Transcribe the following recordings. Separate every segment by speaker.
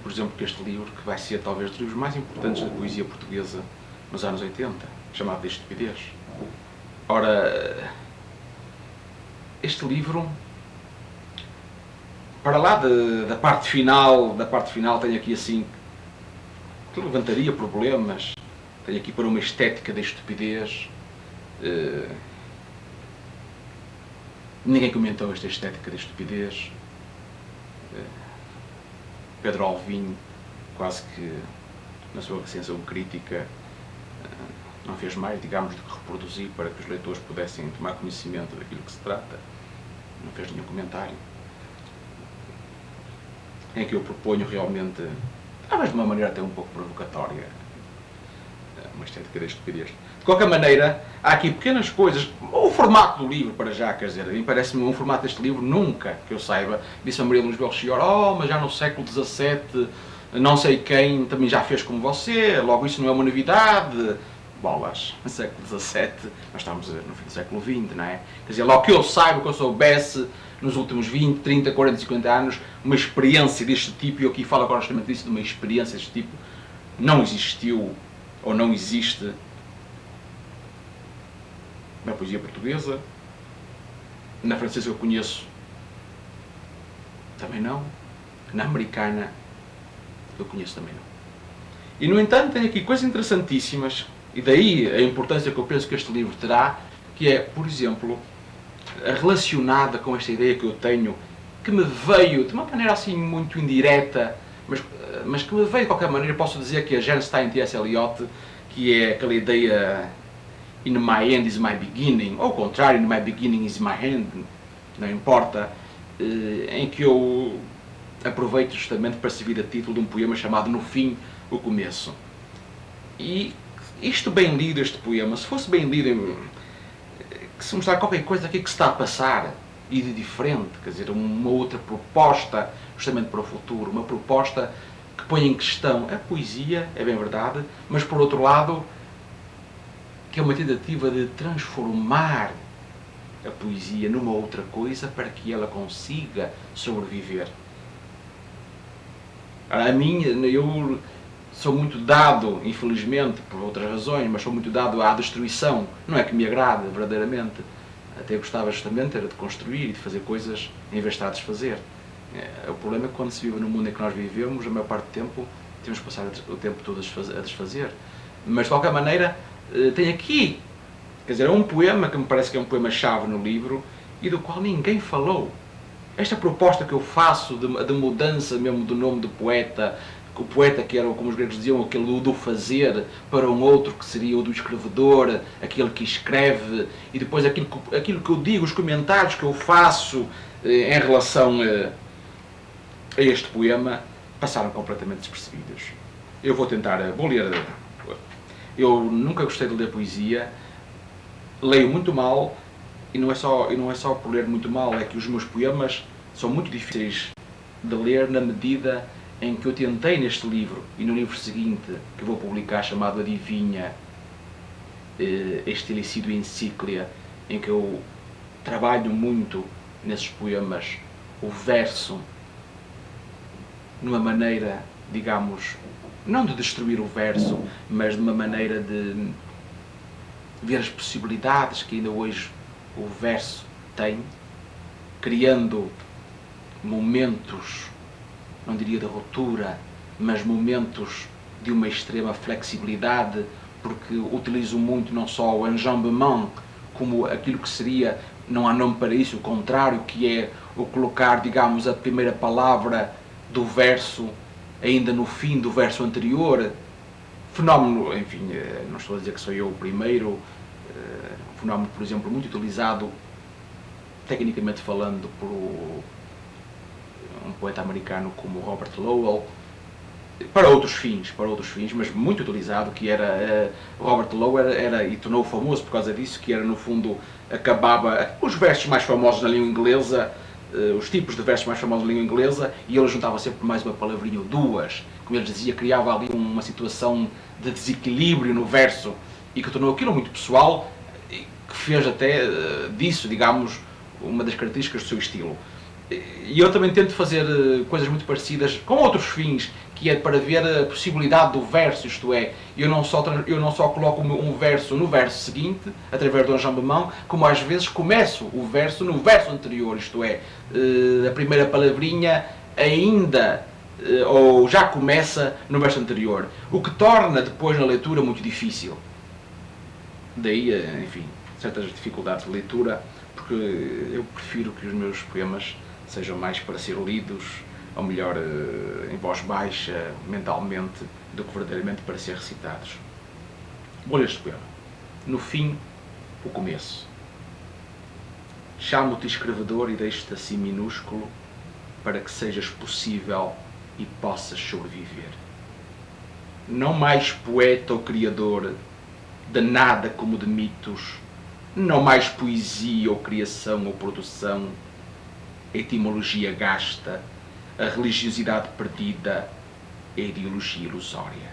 Speaker 1: por exemplo, que este livro, que vai ser talvez dos livros mais importantes da poesia portuguesa nos anos 80, chamado de Estupidez. Ora, este livro, para lá da parte final, tenho aqui assim, que levantaria problemas, tenho aqui para uma estética da estupidez. Ninguém comentou esta estética da estupidez. Pedro Alvim, quase que na sua recensão crítica, não fez mais, digamos, do que reproduzir para que os leitores pudessem tomar conhecimento daquilo que se trata. Não fez nenhum comentário. Em que eu proponho realmente, talvez de uma maneira até um pouco provocatória, uma estética da estupidez. De qualquer maneira, há aqui pequenas coisas. O formato do livro, para já, quer dizer, a mim parece-me um formato deste livro, nunca que eu saiba, disse a Maria Luís Belchior, mas já no século XVII, não sei quem também já fez como você, logo isso não é uma novidade. Bolas, no século XVII, nós estamos no fim do século XX, não é? Quer dizer, logo que eu saiba, que eu soubesse, nos últimos 20, 30, 40, 50 anos, uma experiência deste tipo, e eu aqui falo agora justamente disso, de uma experiência deste tipo, não existiu, ou não existe, na poesia portuguesa. Na francesa que eu conheço, também não. Na americana, eu conheço também não. E, no entanto, tem aqui coisas interessantíssimas, e daí a importância que eu penso que este livro terá, que é, por exemplo, relacionada com esta ideia que eu tenho, que me veio, de uma maneira assim muito indireta, mas que me veio de qualquer maneira, posso dizer que a Jan Stein T.S. Eliot, que é aquela ideia in my end is my beginning, ou ao contrário, in my beginning is my end, não importa, em que eu aproveito justamente para servir a título de um poema chamado No Fim, o Começo. E isto bem lido, este poema, se fosse bem lido, que se mostrar qualquer coisa aqui que se está a passar, e de diferente, quer dizer, uma outra proposta justamente para o futuro, uma proposta que põe em questão a poesia, é bem verdade, mas por outro lado, que é uma tentativa de transformar a poesia numa outra coisa para que ela consiga sobreviver. A mim, eu sou muito dado, infelizmente, por outras razões, mas sou muito dado à destruição. Não é que me agrada, verdadeiramente. Até gostava justamente era de construir e de fazer coisas em vez de estar a desfazer. O problema é que quando se vive no mundo em que nós vivemos, a maior parte do tempo, temos que passar o tempo todo a desfazer. Mas, de qualquer maneira, tem aqui, quer dizer, é um poema que me parece que é um poema-chave no livro e do qual ninguém falou. Esta proposta que eu faço de mudança mesmo do nome do poeta, o poeta que era, como os gregos diziam, aquele do fazer, para um outro que seria o do escrevedor, aquele que escreve, e depois aquilo que eu digo, os comentários que eu faço em relação a este poema, passaram completamente despercebidos. Eu vou ler. Eu nunca gostei de ler poesia, leio muito mal, e não é só por ler muito mal, é que os meus poemas são muito difíceis de ler na medida em que eu tentei neste livro e no livro seguinte que vou publicar, chamado Adivinha, este Elicídio Encíclia, em que eu trabalho muito nesses poemas o verso numa maneira, digamos, não de destruir o verso, mas de uma maneira de ver as possibilidades que ainda hoje o verso tem, criando momentos, não diria de ruptura, mas momentos de uma extrema flexibilidade, porque utilizo muito não só o enjambement, como aquilo que seria, não há nome para isso, o contrário, que é o colocar, digamos, a primeira palavra do verso ainda no fim do verso anterior. Fenómeno, enfim, não estou a dizer que sou eu o primeiro, fenómeno, por exemplo, muito utilizado, tecnicamente falando, por um poeta americano como Robert Lowell, para outros fins, mas muito utilizado, que era Robert Lowell e tornou famoso por causa disso, que era, no fundo, acabava os versos mais famosos na língua inglesa, os tipos de versos mais famosos na língua inglesa, e ele juntava sempre mais uma palavrinha ou duas, como ele dizia, criava ali uma situação de desequilíbrio no verso, e que tornou aquilo muito pessoal, que fez até disso, digamos, uma das características do seu estilo. E eu também tento fazer coisas muito parecidas com outros fins, que é para ver a possibilidade do verso, isto é, eu não só coloco um verso no verso seguinte, através do enjambement, como às vezes começo o verso no verso anterior, isto é, a primeira palavrinha ainda, ou já começa no verso anterior, o que torna depois na leitura muito difícil. Daí, enfim, certas dificuldades de leitura, porque eu prefiro que os meus poemas sejam mais para ser lidos, ou melhor, em voz baixa, mentalmente, do que verdadeiramente para ser recitados. Vou ler este poema. No fim, o começo. Chamo-te escrevedor e deixo-te assim minúsculo para que sejas possível e possas sobreviver. Não mais poeta ou criador de nada como de mitos, não mais poesia ou criação ou produção, etimologia gasta, a religiosidade perdida, a ideologia ilusória.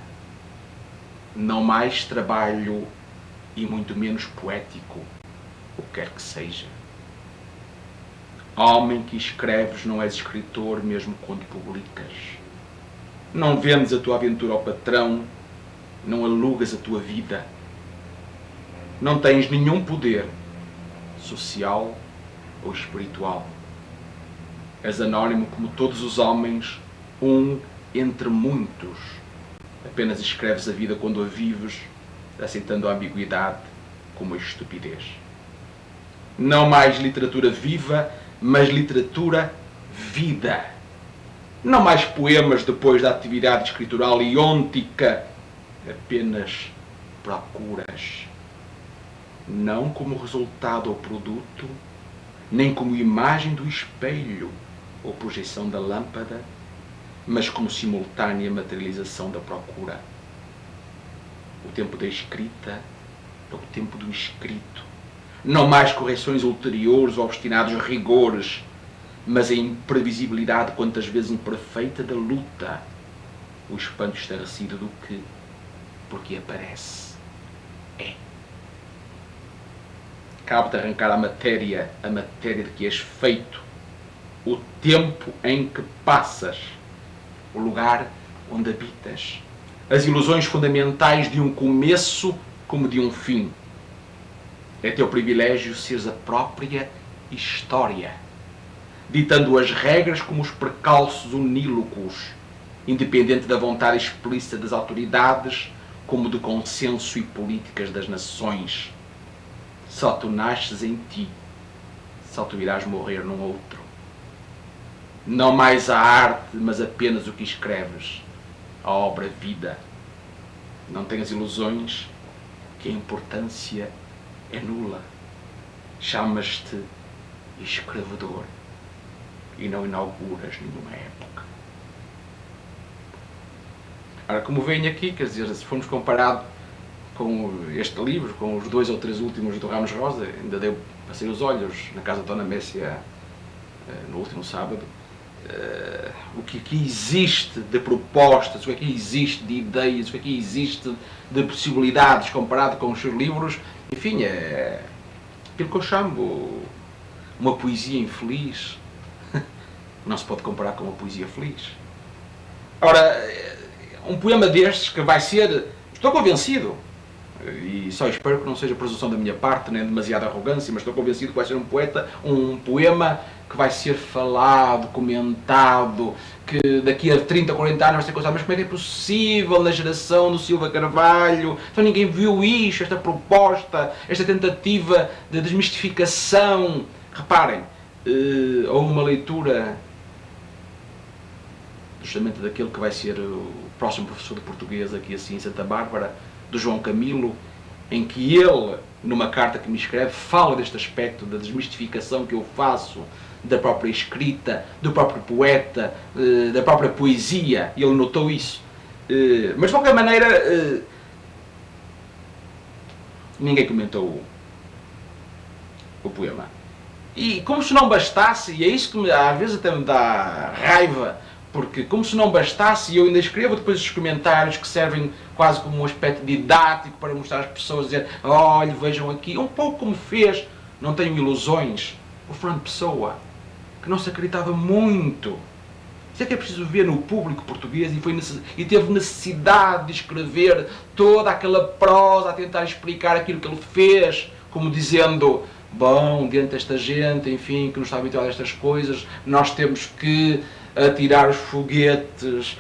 Speaker 1: Não mais trabalho e muito menos poético, o que quer que seja. Homem que escreves, não és escritor mesmo quando publicas. Não vendes a tua aventura ao patrão, não alugas a tua vida. Não tens nenhum poder social ou espiritual. És anónimo como todos os homens, um entre muitos. Apenas escreves a vida quando a vives, aceitando a ambiguidade como a estupidez. Não mais literatura viva, mas literatura vida. Não mais poemas depois da atividade escritural iôntica, apenas procuras. Não como resultado ou produto, nem como imagem do espelho ou projeção da lâmpada, mas como simultânea materialização da procura. O tempo da escrita é o tempo do escrito. Não mais correções ulteriores ou obstinados rigores, mas a imprevisibilidade quantas vezes imperfeita da luta, o espanto estarrecido do que, porque aparece, é. Cabe-te arrancar a matéria de que és feito, o tempo em que passas, o lugar onde habitas, as ilusões fundamentais de um começo como de um fim. É teu privilégio seres a própria história, ditando as regras como os precalços unílocos, independente da vontade explícita das autoridades, como do consenso e políticas das nações. Só tu nasces em ti, só tu irás morrer num outro. Não mais a arte, mas apenas o que escreves, a obra-vida. Não tenhas ilusões, que a importância é nula. Chamas-te escrevedor e não inauguras nenhuma época. Ora, como venho aqui, quer dizer, se formos comparado com este livro, com os 2 ou 3 últimos do Ramos Rosa, ainda passei os olhos na casa da Dona Messia no último sábado, o que aqui existe de propostas, o que aqui existe de ideias, o que aqui existe de possibilidades comparado com os seus livros, enfim, é aquilo que eu chamo uma poesia infeliz. Não se pode comparar com uma poesia feliz. Ora, um poema destes que vai ser, estou convencido, e só espero que não seja presunção da minha parte, nem demasiada arrogância, mas estou convencido que vai ser um poema que vai ser falado, comentado, que daqui a 30, 40 anos vai ser coisa, mas como é que é possível na geração do Silva Carvalho? Então ninguém viu isto, esta proposta, esta tentativa de desmistificação. Reparem, houve uma leitura justamente daquele que vai ser o próximo professor de português aqui assim em Santa Bárbara, do João Camilo, em que ele, numa carta que me escreve, fala deste aspecto da desmistificação que eu faço da própria escrita, do próprio poeta, da própria poesia, e ele notou isso. Mas de qualquer maneira, ninguém comentou o poema. E como se não bastasse, e é isso que às vezes até me dá raiva, porque como se não bastasse, e eu ainda escrevo depois esses comentários que servem quase como um aspecto didático para mostrar às pessoas, dizer, olha, vejam aqui, um pouco como fez, não tenho ilusões, o Fernando Pessoa, que não se acreditava muito Isso é que é preciso ver no público português e teve necessidade de escrever toda aquela prosa a tentar explicar aquilo que ele fez, como dizendo, bom, diante desta gente, enfim, que não está habituada a estas coisas, nós temos que atirar os foguetes,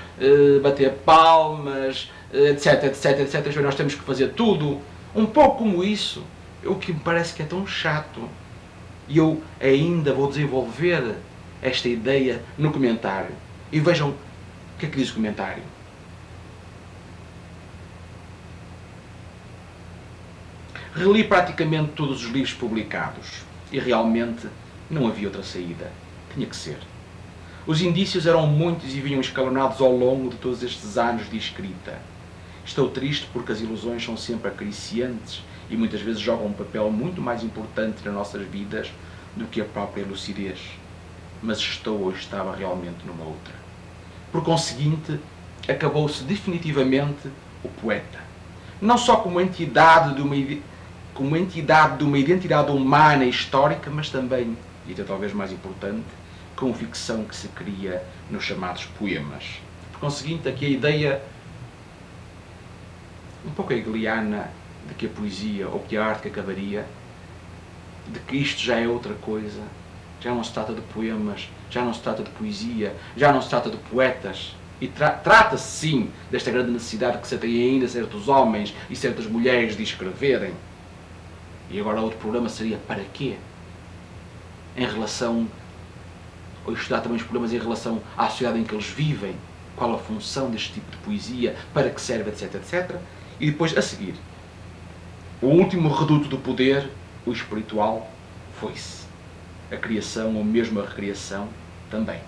Speaker 1: bater palmas, etc, etc, etc. Nós temos que fazer tudo. Um pouco como isso, o que me parece que é tão chato. E eu ainda vou desenvolver esta ideia no comentário. E vejam o que é que diz o comentário. Reli praticamente todos os livros publicados e realmente não havia outra saída. Tinha que ser. Os indícios eram muitos e vinham escalonados ao longo de todos estes anos de escrita. Estou triste porque as ilusões são sempre acariciantes e muitas vezes jogam um papel muito mais importante nas nossas vidas do que a própria lucidez. Mas estou ou estava realmente numa outra. Por conseguinte, acabou-se definitivamente o poeta. Não só como entidade de uma identidade humana e histórica, mas também, e até talvez mais importante, como ficção que se cria nos chamados poemas. Por conseguinte, aqui a ideia um pouco hegeliana de que a poesia ou que a arte que acabaria, de que isto já é outra coisa, já não se trata de poemas, já não se trata de poesia, já não se trata de poetas. E trata-se sim desta grande necessidade que se tem ainda certos homens e certas mulheres de escreverem. E agora outro problema seria para quê? Em relação, ou estudar também os problemas em relação à sociedade em que eles vivem, qual a função deste tipo de poesia, para que serve, etc, etc. E depois, a seguir, o último reduto do poder, o espiritual, foi-se. A criação, ou mesmo a recriação, também.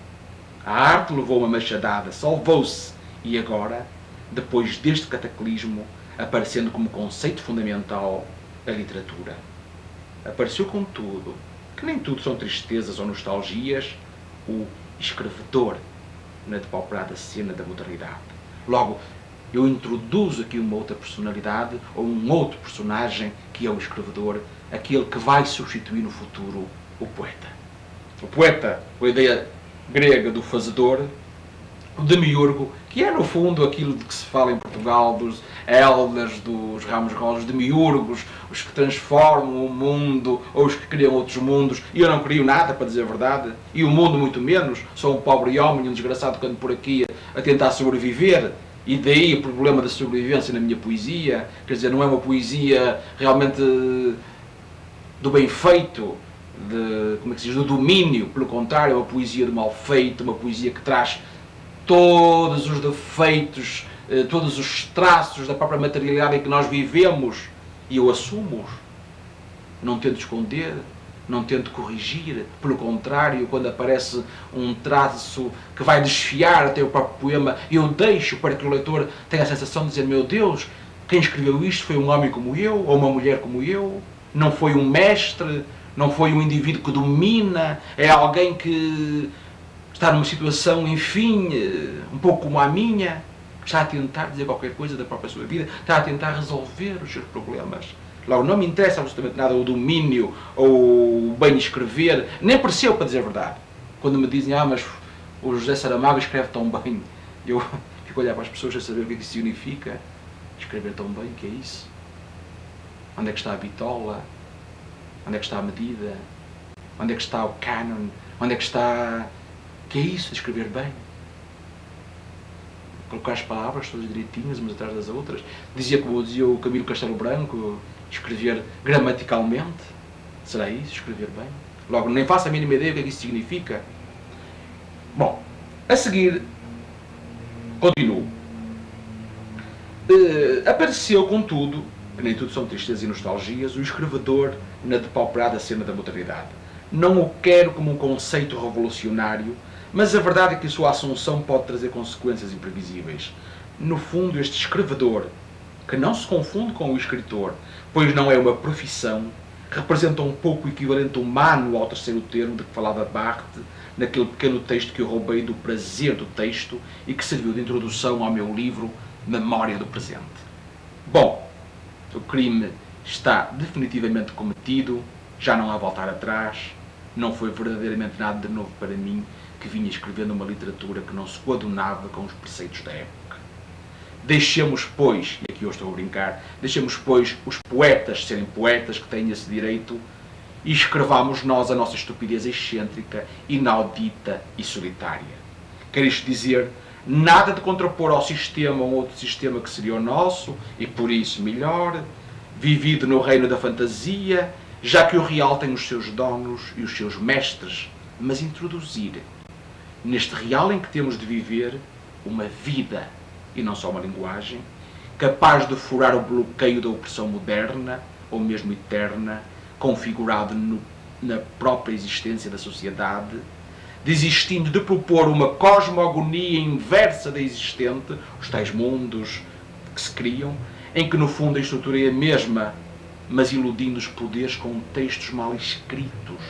Speaker 1: A arte levou uma machadada, salvou-se, e agora, depois deste cataclismo, aparecendo como conceito fundamental, a literatura. Apareceu contudo, que nem tudo são tristezas ou nostalgias, o escrevedor na depauperada cena da modernidade. Logo, eu introduzo aqui uma outra personalidade, ou um outro personagem, que é o escrevedor, aquele que vai substituir no futuro o poeta. O poeta, com a ideia grega do fazedor, o demiurgo, que é no fundo aquilo de que se fala em Portugal, dos eldas, dos ramos rojos, demiurgos, os que transformam o mundo, ou os que criam outros mundos, e eu não crio nada, para dizer a verdade, e o mundo muito menos, sou um pobre homem, um desgraçado que ando por aqui a tentar sobreviver, e daí o problema da sobrevivência na minha poesia, quer dizer, não é uma poesia realmente do bem feito, como é que se diz, do domínio, pelo contrário, é uma poesia do mal feito, uma poesia que traz todos os defeitos, todos os traços da própria materialidade em que nós vivemos, e eu assumo-os. Não tento esconder, não tento corrigir, pelo contrário, quando aparece um traço que vai desfiar até o próprio poema, eu deixo para que o leitor tenha a sensação de dizer, meu Deus, quem escreveu isto foi um homem como eu, ou uma mulher como eu, não foi um mestre, não foi um indivíduo que domina, é alguém que está numa situação, enfim, um pouco como a minha, está a tentar dizer qualquer coisa da própria sua vida, está a tentar resolver os seus problemas. Logo, não me interessa absolutamente nada o domínio ou o bem escrever, nem percebo, para dizer a verdade. Quando me dizem, mas o José Saramago escreve tão bem, eu fico a olhar para as pessoas a saber o que é que isso significa. Escrever tão bem, o que é isso? Onde é que está a bitola? Onde é que está a medida? Onde é que está o canon? Onde é que está... O que é isso de escrever bem? Colocar as palavras todas direitinhas, umas atrás das outras. Dizia, como dizia o Camilo Castelo Branco, escrever gramaticalmente. Será isso, escrever bem? Logo, nem faço a mínima ideia do que é que isso significa. Bom, a seguir, continuo. Apareceu, contudo, que nem tudo são tristezas e nostalgias, o escrevedor na depauperada cena da modernidade. Não o quero como um conceito revolucionário, mas a verdade é que a sua assunção pode trazer consequências imprevisíveis. No fundo, este escrevedor, que não se confunde com o escritor, pois não é uma profissão, representa um pouco o equivalente humano ao terceiro termo de que falava Barthes, naquele pequeno texto que eu roubei do Prazer do Texto e que serviu de introdução ao meu livro Memória do Presente. Bom, o crime está definitivamente cometido, já não há voltar atrás, não foi verdadeiramente nada de novo para mim, que vinha escrevendo uma literatura que não se coadunava com os preceitos da época. Deixemos, pois, e aqui eu estou a brincar, deixemos, pois, os poetas serem poetas que têm esse direito e escrevamos nós a nossa estupidez excêntrica, inaudita e solitária. Quer isto dizer, nada de contrapor ao sistema um outro sistema que seria o nosso, e por isso melhor, vivido no reino da fantasia, já que o real tem os seus donos e os seus mestres, mas introduzir neste real em que temos de viver uma vida e não só uma linguagem, capaz de furar o bloqueio da opressão moderna, ou mesmo eterna, configurado na própria existência da sociedade, desistindo de propor uma cosmogonia inversa da existente, os tais mundos que se criam, em que no fundo a estrutura é a mesma, mas iludindo os poderes com textos mal escritos,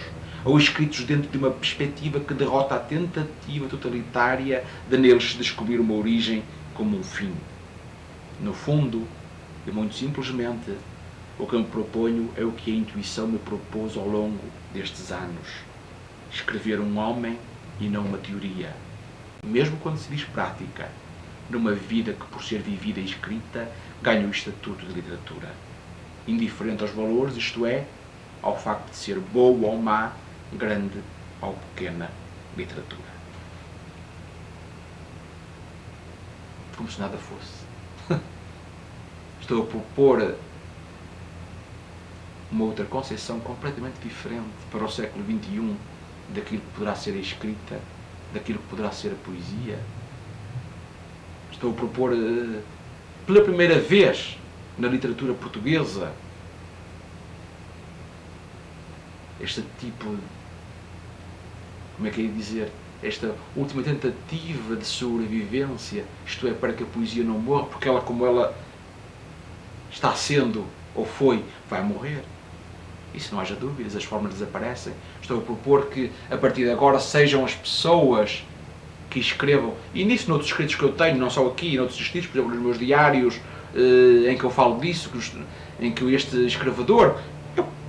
Speaker 1: ou escritos dentro de uma perspectiva que derrota a tentativa totalitária de neles se descobrir uma origem como um fim. No fundo, e muito simplesmente, o que eu me proponho é o que a intuição me propôs ao longo destes anos. Escrever um homem e não uma teoria. Mesmo quando se diz prática, numa vida que, por ser vivida e escrita, ganha o estatuto de literatura. Indiferente aos valores, isto é, ao facto de ser boa ou má, grande ou pequena literatura. Como se nada fosse. Estou a propor uma outra concepção completamente diferente para o século XXI daquilo que poderá ser a escrita, daquilo que poderá ser a poesia. Estou a propor, pela primeira vez na literatura portuguesa, este tipo de, como é que é dizer, esta última tentativa de sobrevivência, isto é, para que a poesia não morra, porque ela, como ela está sendo, ou foi, vai morrer. Isso não haja dúvidas, as formas desaparecem. Estou a propor que, a partir de agora, sejam as pessoas que escrevam, e nisso noutros escritos que eu tenho, não só aqui, noutros escritos, por exemplo, nos meus diários, em que eu falo disso, em que este escrevedor,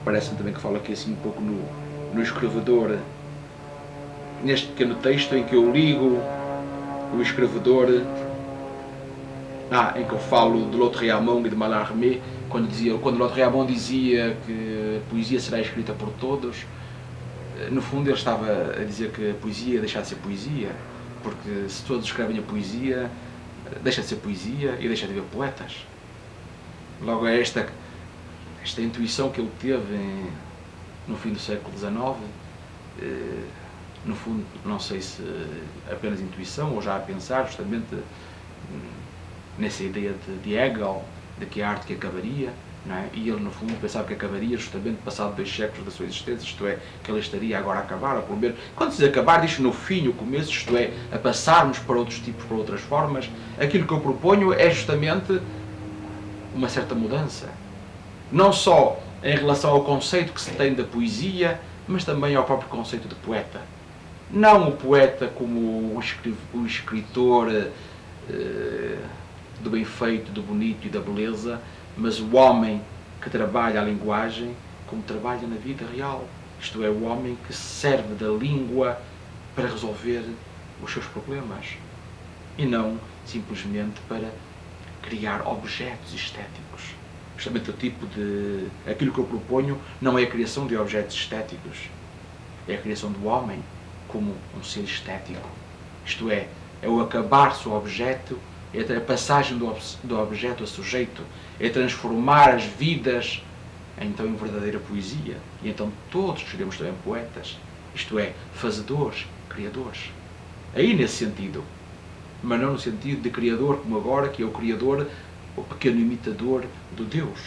Speaker 1: parece-me também que falo aqui assim um pouco no escrevedor, neste pequeno texto em que eu ligo o escrevedor, em que eu falo de Lautréamont e de Mallarmé, quando Lautréamont dizia que a poesia será escrita por todos, no fundo ele estava a dizer que a poesia ia deixar de ser poesia, porque se todos escrevem a poesia, deixa de ser poesia e deixa de haver poetas. Logo é esta intuição que ele teve no fim do século XIX, no fundo, não sei se apenas intuição ou já a pensar justamente nessa ideia de Hegel, de que a arte que acabaria, não é? E ele no fundo pensava que acabaria justamente passado 2 séculos da sua existência, isto é, que ele estaria agora a acabar, ou pelo menos, quando se diz acabar, diz no fim, o começo, isto é, a passarmos para outros tipos, para outras formas. Aquilo que eu proponho é justamente uma certa mudança, não só em relação ao conceito que se tem da poesia, mas também ao próprio conceito de poeta. Não o poeta como o escritor do bem feito, do bonito e da beleza, mas o homem que trabalha a linguagem como trabalha na vida real. Isto é, o homem que serve da língua para resolver os seus problemas e não simplesmente para criar objetos estéticos. Justamente o tipo de... Aquilo que eu proponho não é a criação de objetos estéticos, é a criação do homem como um ser estético. Isto é o acabar-se o objeto, é a passagem do objeto a sujeito, é transformar as vidas então em verdadeira poesia. E então todos seremos também poetas, isto é, fazedores, criadores. Aí nesse sentido, mas não no sentido de criador como agora, que é o criador, o pequeno imitador do Deus.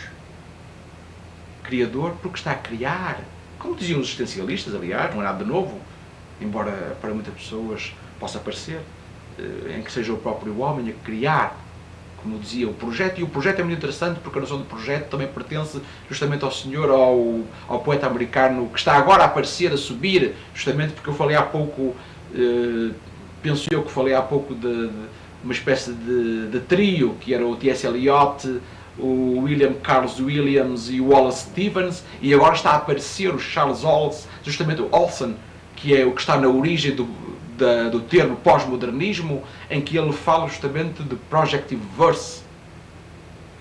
Speaker 1: Criador porque está a criar, como diziam os existencialistas, aliás, não é nada de novo, embora para muitas pessoas possa parecer, em que seja o próprio homem a criar, como dizia, o projeto. E o projeto é muito interessante porque a noção de projeto também pertence justamente ao senhor, ao poeta americano que está agora a aparecer, a subir, justamente porque eu falei há pouco, penso eu que falei há pouco de uma espécie de trio, que era o T.S. Eliot, o William Carlos Williams e o Wallace Stevens, e agora está a aparecer o Charles Olson, justamente o Olson, que é o que está na origem do termo pós-modernismo, em que ele fala justamente de projective verse,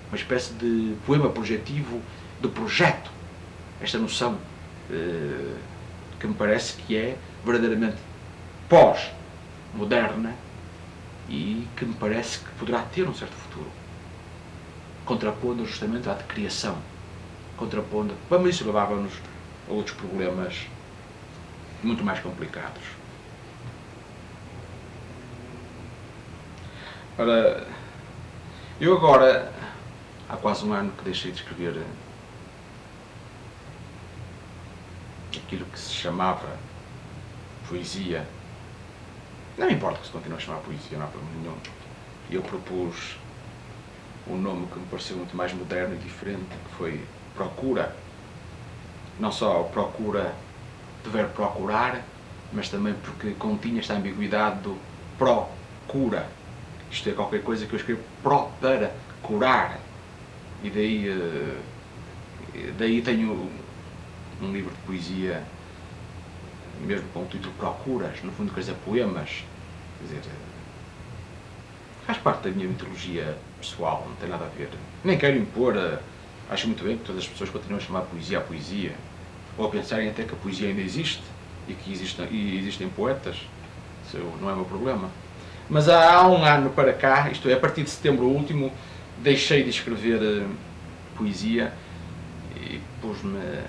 Speaker 1: uma espécie de poema projetivo, de projeto. Esta noção que me parece que é verdadeiramente pós-moderna e que me parece que poderá ter um certo futuro, contrapondo justamente à de criação, contrapondo, mas isso levava-nos a outros problemas muito mais complicados. Ora, eu agora, há quase um ano que deixei de escrever aquilo que se chamava poesia. Não me importa que se continue a chamar poesia, não há problema nenhum. Eu propus um nome que me pareceu muito mais moderno e diferente, que foi procura. Não só procura de verbo procurar, mas também porque continha esta ambiguidade do procura. Isto é qualquer coisa que eu escrevo para curar. E daí tenho um livro de poesia, mesmo com o título Procuras, no fundo quer dizer poemas. Quer dizer, faz parte da minha mitologia pessoal, não tem nada a ver. Nem quero impor, acho muito bem que todas as pessoas continuem a chamar poesia a poesia, ou a pensarem até que a poesia ainda existe e que existem poetas. Isso não é o meu problema. Mas há um ano para cá, isto é, a partir de setembro último, deixei de escrever poesia e pus-me a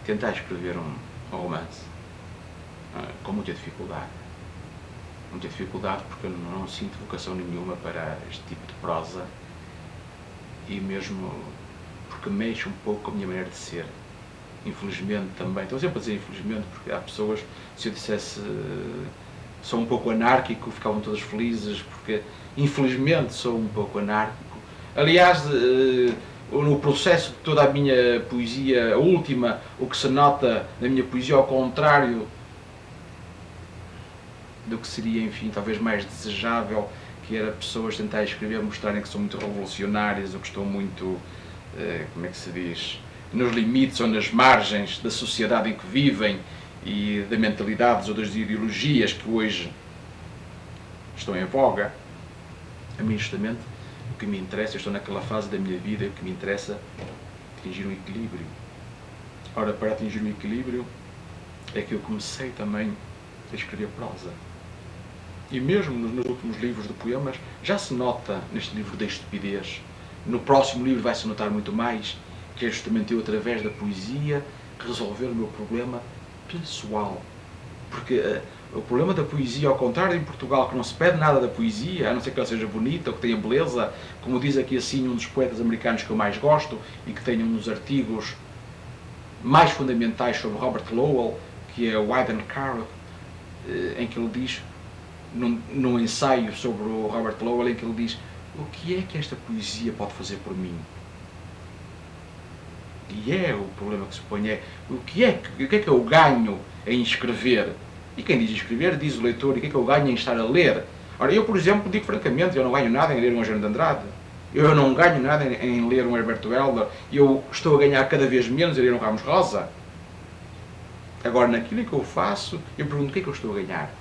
Speaker 1: tentar escrever um romance com muita dificuldade. Muita dificuldade porque eu não sinto vocação nenhuma para este tipo de prosa e mesmo porque mexe um pouco com a minha maneira de ser. Infelizmente também, estou sempre a dizer infelizmente porque há pessoas, se eu dissesse sou um pouco anárquico, ficavam todas felizes, porque infelizmente sou um pouco anárquico. Aliás, no processo de toda a minha poesia, a última, o que se nota na minha poesia, ao contrário do que seria, enfim, talvez mais desejável, que era pessoas tentarem escrever, mostrarem que são muito revolucionárias ou que estão muito, como é que se diz, nos limites ou nas margens da sociedade em que vivem e das mentalidades ou das ideologias que hoje estão em voga. A mim, justamente, o que me interessa, eu estou naquela fase da minha vida, o que me interessa é atingir um equilíbrio. Ora, para atingir um equilíbrio, é que eu comecei também a escrever prosa. E mesmo nos últimos livros de poemas, já se nota neste livro da estupidez. No próximo livro vai-se notar muito mais, que é justamente eu, através da poesia, resolver o meu problema pessoal. Porque o problema da poesia, ao contrário em Portugal, que não se pede nada da poesia, a não ser que ela seja bonita ou que tenha beleza, como diz aqui assim um dos poetas americanos que eu mais gosto e que tem um dos artigos mais fundamentais sobre Robert Lowell, que é o Wyndham Carroll, em que ele diz, num ensaio sobre o Robert Lowell, em que ele diz: o que é que esta poesia pode fazer por mim? E é o problema que se põe, é o que é que eu ganho em escrever? E quem diz escrever, diz o leitor, e o que é que eu ganho em estar a ler? Ora, eu, por exemplo, digo francamente, eu não ganho nada em ler um Eugênio de Andrade. Eu não ganho nada em ler um Herberto Helder. Eu estou a ganhar cada vez menos em ler um Ramos Rosa. Agora, naquilo que eu faço, eu pergunto o que é que eu estou a ganhar.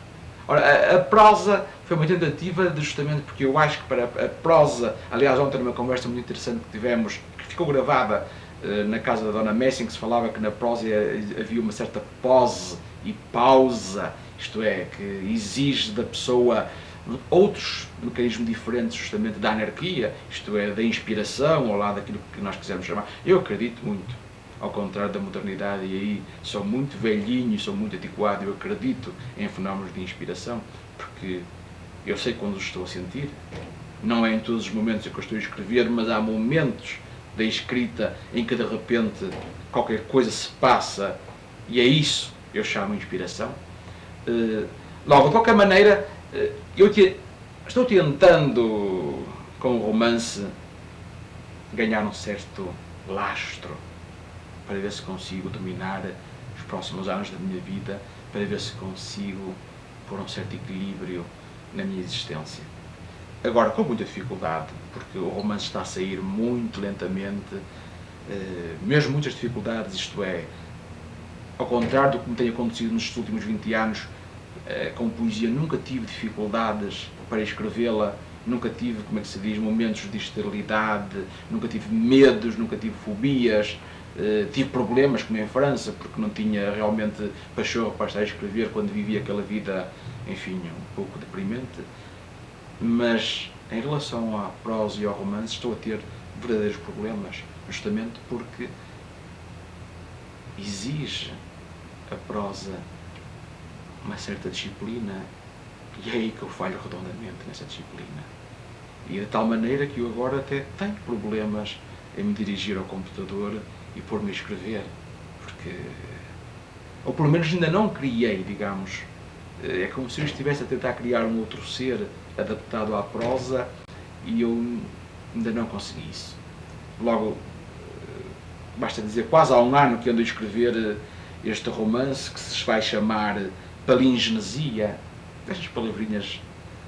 Speaker 1: Ora, a prosa foi uma tentativa de, justamente porque eu acho que para a prosa, aliás, ontem numa conversa muito interessante que tivemos, que ficou gravada na casa da Dona Messing, que se falava que na prosa havia uma certa pose e pausa, isto é, que exige da pessoa outros mecanismos diferentes justamente da anarquia, isto é, da inspiração, ou lá daquilo que nós quisermos chamar. Eu acredito muito, ao contrário da modernidade, e aí sou muito velhinho, sou muito antiquado, eu acredito em fenómenos de inspiração, porque eu sei quando os estou a sentir. Não é em todos os momentos em que eu estou a escrever, mas há momentos da escrita em que de repente qualquer coisa se passa e é isso que eu chamo de inspiração. Logo, de qualquer maneira, eu estou tentando, com o romance, ganhar um certo lastro para ver se consigo dominar os próximos anos da minha vida, para ver se consigo pôr um certo equilíbrio na minha existência. Agora, com muita dificuldade, porque o romance está a sair muito lentamente, mesmo muitas dificuldades, isto é, ao contrário do que me tem acontecido nos últimos 20 anos, com poesia nunca tive dificuldades para escrevê-la, nunca tive, como é que se diz, momentos de esterilidade, nunca tive medos, nunca tive fobias, tive problemas como em França, porque não tinha realmente pachorra para estar a escrever quando vivia aquela vida, enfim, um pouco deprimente. Mas em relação à prosa e ao romance estou a ter verdadeiros problemas, justamente porque exige a prosa uma certa disciplina, e é aí que eu falho redondamente nessa disciplina. E de tal maneira que eu agora até tenho problemas em me dirigir ao computador e pôr-me a escrever, porque, ou pelo menos ainda não criei, digamos, é como se eu estivesse a tentar criar um outro ser adaptado à prosa e eu ainda não consegui isso. Logo, basta dizer, quase há um ano que ando a escrever este romance que se vai chamar Palingenesia, estas palavrinhas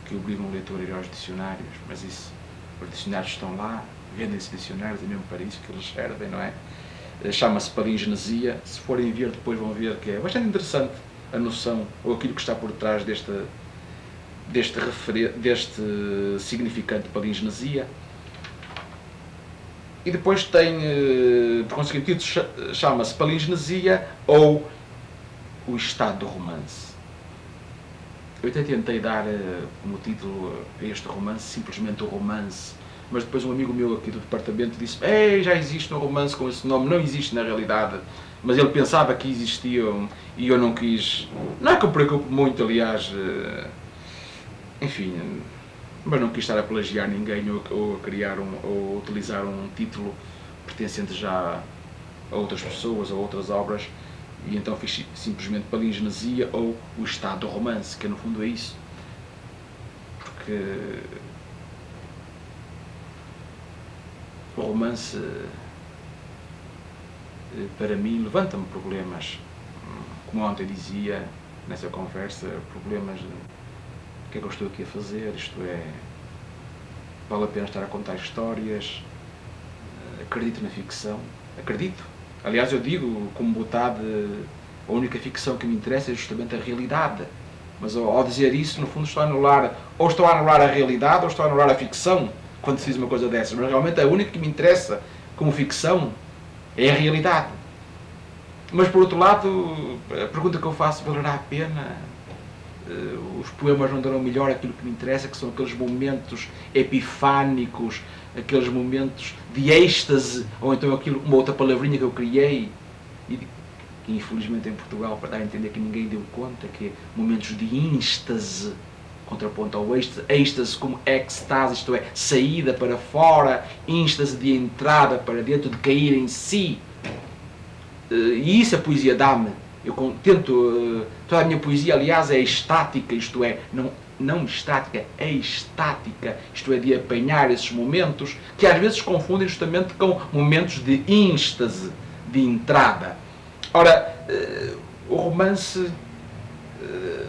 Speaker 1: que obrigam o leitor a ir aos dicionários, mas isso, os dicionários estão lá, vendem-se dicionários, é mesmo para isso que eles servem, não é? Chama-se Palingenesia, se forem ver depois vão ver que é bastante interessante a noção, ou aquilo que está por trás deste significante palingenesia. E depois tem, por conseguinte, chama-se Palingenesia ou o estado do romance. Eu até tentei dar como título a este romance simplesmente o romance, mas depois um amigo meu aqui do departamento disse: "Ei, já existe um romance com esse nome." Não existe na realidade, mas ele pensava que existiam e eu não quis. Não é que eu preocupo muito, aliás, enfim, mas não quis estar a plagiar ninguém ou a criar ou a utilizar um título pertencente já a outras pessoas ou outras obras, e então fiz simplesmente Palingenesia ou o estado do romance, que no fundo é isso, porque o romance para mim levanta-me problemas, como ontem dizia nessa conversa, problemas de o que é que eu estou aqui a fazer, isto é, vale a pena estar a contar histórias, acredito na ficção, acredito. Aliás, eu digo, como botade, a única ficção que me interessa é justamente a realidade. Mas ao dizer isso, no fundo, estou a anular a realidade ou estou a anular a ficção, quando se diz uma coisa dessas. Mas realmente a única que me interessa como ficção é a realidade. Mas por outro lado, a pergunta que eu faço, valerá a pena? Os poemas não darão melhor aquilo que me interessa, que são aqueles momentos epifânicos, aqueles momentos de êxtase, ou então aquilo, uma outra palavrinha que eu criei, e que infelizmente em Portugal, para dar a entender que ninguém deu conta, que é momentos de êxtase, contraponto ao êxtase como ecstase, isto é, saída para fora, êxtase de entrada para dentro, de cair em si. E isso a poesia dá-me. Eu tento, toda a minha poesia, aliás, é estática, isto é, não estática, é estática, isto é, de apanhar esses momentos que às vezes confundem justamente com momentos de êxtase, de entrada. Ora, o romance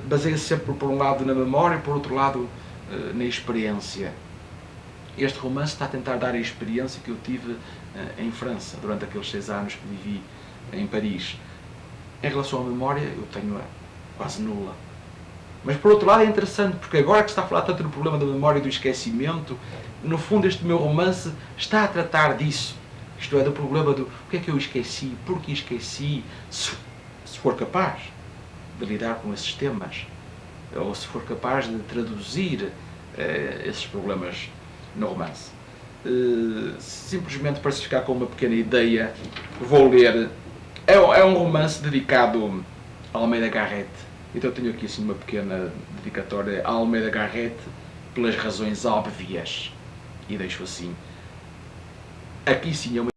Speaker 1: baseia-se sempre, por um lado, na memória e, por outro lado, na experiência. Este romance está a tentar dar a experiência que eu tive em França, durante aqueles 6 anos que vivi em Paris. Em relação à memória, eu tenho-a quase nula. Mas por outro lado é interessante, porque agora que se está a falar tanto do problema da memória e do esquecimento, no fundo este meu romance está a tratar disso. Isto é, do problema do o que é que eu esqueci, por que esqueci, se for capaz de lidar com esses temas, ou se for capaz de traduzir esses problemas no romance. Simplesmente para se ficar com uma pequena ideia, vou ler. É um romance dedicado a Almeida Garrett. Então tenho aqui assim uma pequena dedicatória a Almeida Garrett, pelas razões óbvias. E deixo assim. Aqui sim é uma